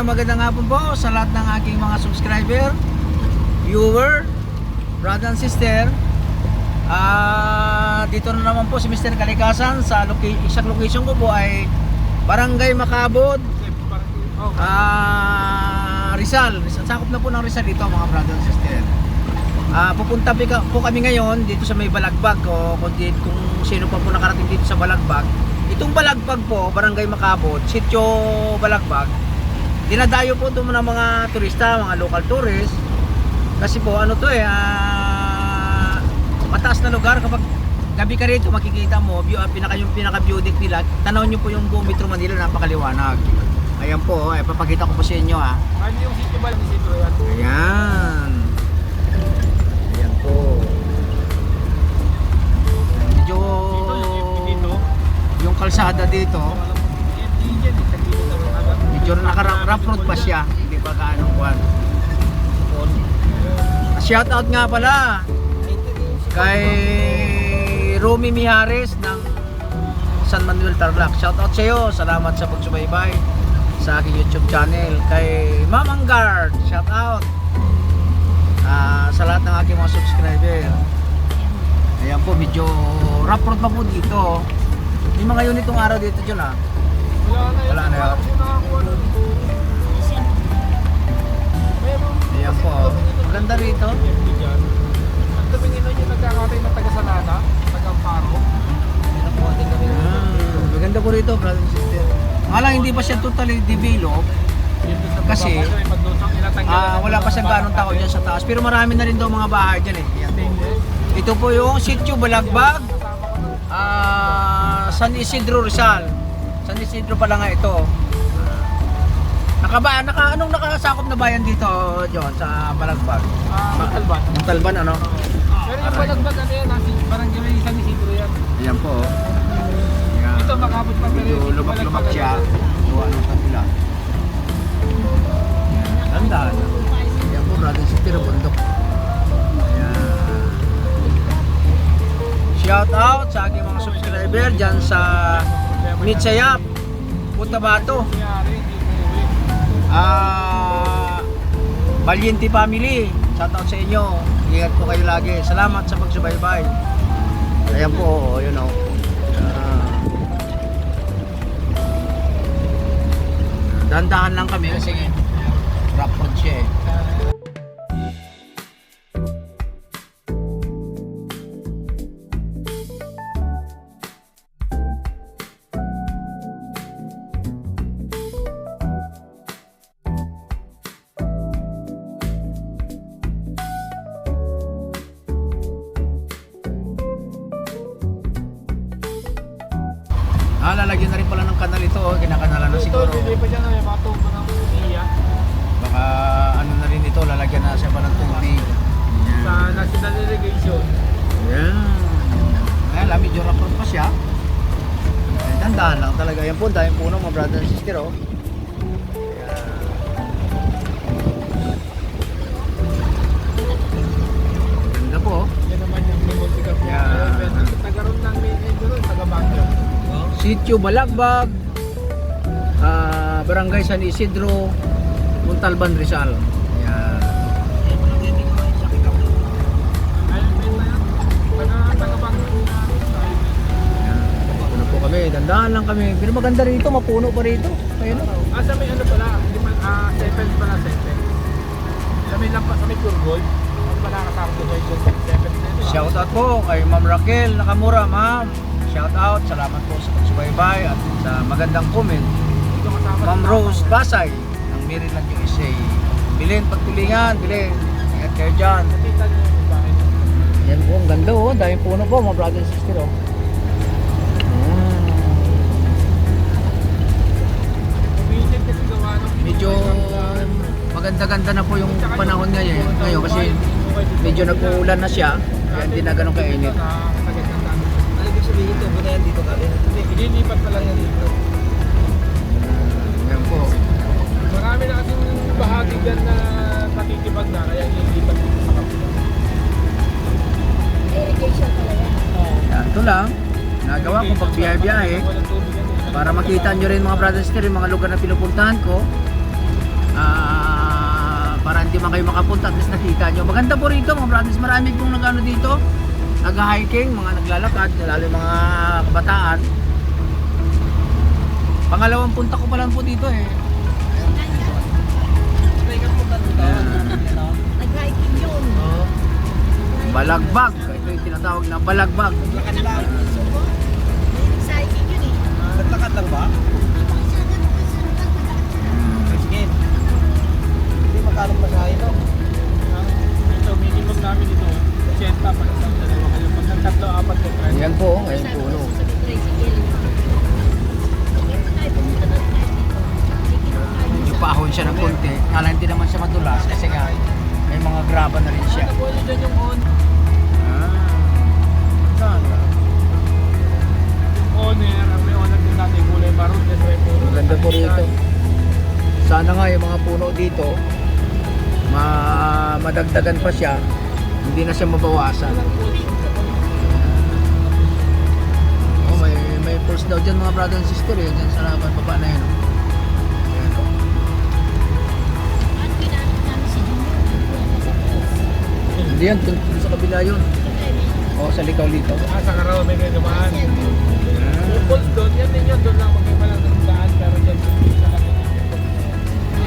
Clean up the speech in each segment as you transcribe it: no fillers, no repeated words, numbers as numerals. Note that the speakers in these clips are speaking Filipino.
magandang hapon po sa lahat ng aking mga subscriber, viewer, brother and sister. Dito na naman po si Mr. Kalikasan sa isang location ko po ay Barangay Macabod, Rizal. Sakop na po ng Rizal dito mga brother and sister. Pupunta po kami ngayon dito sa may Balagbag kung sino pa po nakarating dito sa Balagbag. Itong Balagbag po, Barangay Macabod, Sitio Balagbag. Dinadayo po ito ng mga turista, mga local tourists. Kasi po ano to mataas na lugar. Kapag gabi ka rito makikita mo yung pinaka-view deck nila. Tanaw nyo po yung buong Metro Manila, napakaliwanag. Ayan po, papakita ko po sa inyo Ano yung sitio ba? Sitio yan? Ayan. Ayan po. Medyo yung kalsada dito medyo naka-rough road pa siya, hindi pa gaano kuwan. Shout out nga pala kay Romy Mijares ng San Manuel Tarlac. Shout out sa iyo, salamat sa pagsubaybay sa aking YouTube channel. Kay Mamang Guard, shout out sa lahat ng aking mga subscriber. Ayan po, medyo rough road pa po dito. May mga unit itong araw dito dyan wala na yun. Ayan po, maganda rito. Ang tumingin nun yung nagkakatay na taga-Sanana, taga-Paro. Maganda po rito, brother and sister. Lang hindi pa siya totally developed kasi wala pa siyang ganong tao dyan sa taas. Pero marami na rin daw mga bahay dyan Ayan po. Ito po yung Sitio Balagbag, San Isidro Rizal. San Isidro pala nga ito. Anong nakasakop na bayan dito, John, sa Balagbag? Montalban. Montalban, ano? Pero yung Balagbag ano yan, Barangay San Isidro yan. Ayan po. Ayan. Ito Macabod pa pero Medyo lumak-lumak siya. Gawa ng kanila. Tandaan. Ayan po, brother, sa Tirabundok. Ayan. Shout out sa aking mga subscriber dyan sa Mitsayap, Cotabato, Valiente Family. Shout out sa inyo. Ingat po kayo lagi. Salamat sa pagsubaybay. Ayan po, yun o. Dandahan lang kami kasi rough road siya lalagyan na rin pala ng kanal ito, kinakanalan na siguro. Hindi pa dyan yung mga tubo ng Iya. Baka ano na rin ito, lalagyan na siya pa ng tubig. Sa National Irrigation. Ayan lang, medyo rough road pa siya. Dandahan lang talaga. Yan po, dahil puno mga brother and sister Ganda po. Yan naman yung Multicap. Taga-roon ng taga-Baguio. Sitio Balagbag, Barangay San Isidro, Montalban, Rizal. Ayan. Puno po kami, dandahan lang kami. Pero maganda rito, mapuno pa rito. Ayun. Sa may ano pala, Seven pala, Seven. Sa may lampas, sa may Pure Gold. Ano pala kasama ko yung Seven? Shout out po kay Ma'am Raquel Nakamura, ma'am. Shout out, salamat po sa pagsubaybay at sa magandang comment. Ma'am Rose Basay ng Maryland, USA. Bilhin, pagtulingan, bilhin. Ingat kayo dyan. Yan po, ang ganda dahil puno po mga brother and sister Medyo maganda-ganda na po yung panahon ngayon kasi medyo nag-uulan na siya. Kaya hindi na ganun kainit. Ibig sabihin ito, muna yan dito kami. Ililipat pala yan dito. Yan po. Marami na kasing bahagi dyan na nakikipag na, kaya ililipat dito sa kapila. Irrigation pala yan. Ito lang. Nagawa ko pag biyahe-biyahe. Para makita nyo rin mga brothers and sisters, yung mga lugar na pinupuntahan ko. man kayo makapunta, at least nakita nyo. Maganda po rito mga brothers, marami pong nag-ano dito, nag-hiking, mga naglalakad, lalo yung mga kabataan. Pangalawang punta ko pa lang po dito eh. Nag-hiking yun. Oh. Balagbag, ito yung tinatawag na balagbag. Lakad lang. Sa hiking yun eh. Naglakad lang ba? Sige. Hindi magkano masahe no? Ito, minimum namin ito. 80 pa lang dalawa kayo. Pag nagtatlo, apat ko try. Yan po, ngayon po. No. Yung paahon siya ng konti, kala hindi naman siya madulas kasi nga may mga graba na rin siya. Ano po yun dyan yung on? Saan? Yung owner, ang may owner din natin, kulay maroon. Maganda po rito. Sana nga yung mga puno dito, madagdagan pa siya, hindi na siya mabawasan. Oh, may post daw dyan mga brother and sister eh, dyan sa laban baba na yun. Ayan, oh. Hindi yan, dun sa kabila yun. Oo, sa likaw-likaw. Sa Karawa may gagamaan. Yung falls doon, yan din yun. Doon lang magkaiba lang ng daan. Pero dyan, sa lang.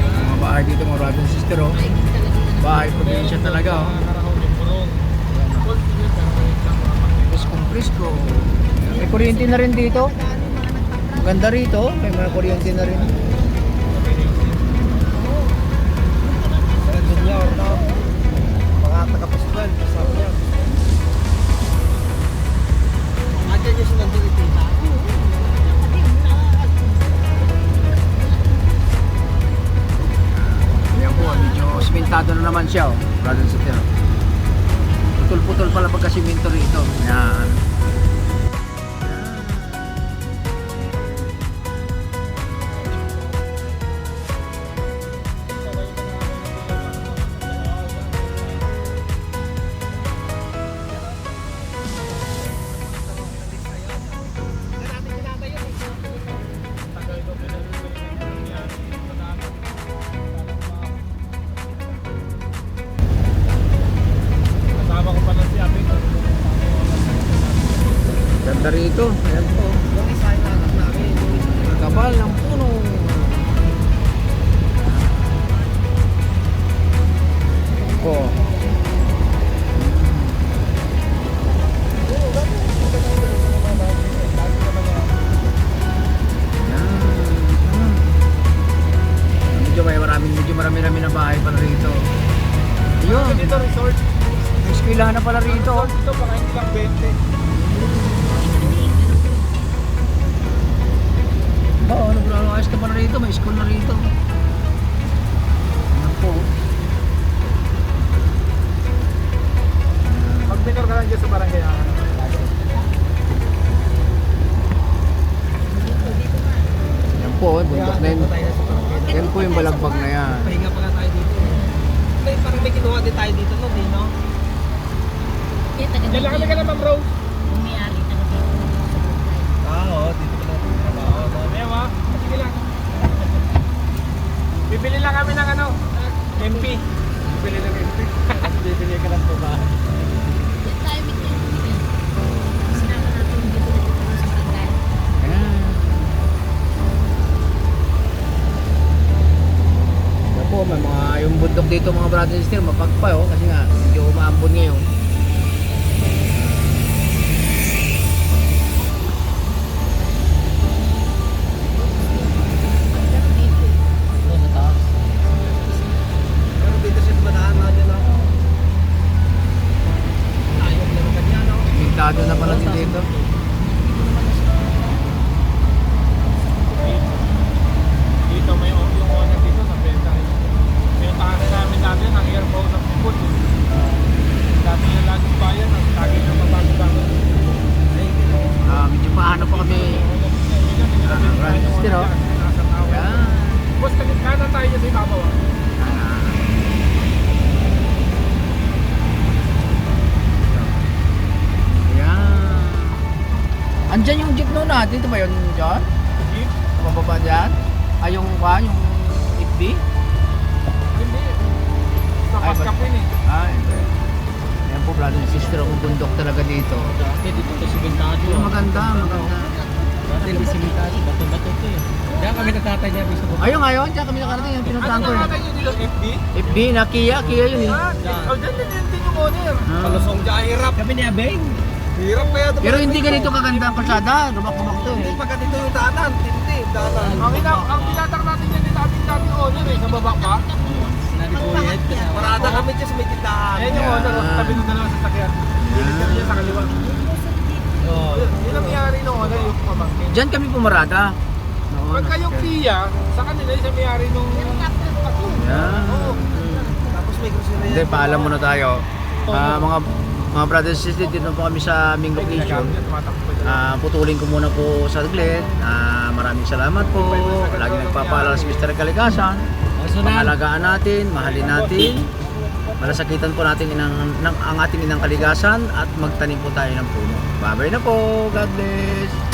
Mga bahay dito mga brother and sister oh. Bahay probinsya talaga oh. Karawa may burong. Falls din yun, pero may isang mga pangkaiba. Presko. May kuryente na rin dito. Maganda rito, may mga kuryente na rin. Junior, no? Mga taga-festival, kasama niya. Andiyan yung sinandang itita. Ayan po, medyo simentado na naman siya oh. Brother and sister. Putol-putol pala pagka-simento rito. Ayan. Kasama ko pala si Abing. Ganda rito. Ayan po. Yung isa yung anak namin. Kapal ng puno. Po. Medyo marami-rami na bahay pala rito. Ayun. Dito resort. May eskwelahan na pala rito. Resort dito, baka hindi lang 20. Oo, bro, ayos na pala rito. May school na rito. Ayan po. Mag-minor ka lang dyan sa barangay. Ayan po, bundok na yun. Yan po yung balagbag na yan. Pahinga pa nga tayo dito. Parang may kinuha din tayo dito, no? Di, no? Yan lang kami ka naman, bro. May-ari talaga dito. Oo, dito ka lang. Ayaw ha, sige lang. Bibili lang kami ng ano, MP. Bibili lang MP. Bibili ka lang tubahan. Yan tayo with yung bibili. Sinama natin yung bibili dito sa barangay. Ayan. Ayan po, may mga yung bundok dito mga brother and sister, mapagpa oh, kasi nga medyo umaambon ngayon. Pero dito siya tumadaan na dyan, no? Ayaw naman kanya, no? Pintado na pala din dito. Dito may yung owner dito sa benta. Yung tahanan namin dati ng airport ng food. Dati yung laging bayan, ang lagi yung mabago-bago. Medyo paano po kami. Brother and sister oh. Ayan. Boss, kanan tayo dyan sa ibabaw. Ayan. Andyan yung jeep noon natin. Ito ba yun, John? Jeep? Pababa dyan? Ay, yung FB? Hindi. sa Ay, Pascap yun eh. Ay, ayan po brother and sister, ang bundok talaga dito. Dati dito sa simentado. Pero maganda, maganda. Dati di simentado, bato-bato to eh. Kaya kami nagtatanya sa baba. Ayun ngayon, dyan kami nakarating, yung pinuntahan ko Ano eh. nakakay nyo dito? FB? FB na Kia yun eh. Oh, dyan din yung owner. Ah. Kalusong dyan, hirap. Kami ni Abeng. Hirap kaya ito. Pero hindi ganito kaganda ang kalsada, rumak-rumak to eh. Pagka dito yung daanan, tindi, daanan. Ang tinatak natin yan yung dating owner eh, sa baba pa. Sinari ko yan. Parada kami dyan sa may tindahan. Ayan yung owner, Yeah. tabi ng dalawang sasakyan. Dito niya sa kaliwa. Oo. Yun ang mayari ng owner, yung pamangkin. Diyan kami pumarada. Noon. Pagka yung Kia, sa kanila yung sa mayari nung... Yan. Oo. Tapos may grocery. Hindi, paalam muna tayo. Mga brothers and sisters, dito po kami sa aming location. Putulin ko muna po sa saglit. Maraming salamat po. Lagi nagpapaalala si Mr. Kaligasan. Pangalagaan natin, mahalin natin. Malasakitan po natin ang ating inang kaligasan at magtanim po tayo ng puno. Bye-bye na po. God bless.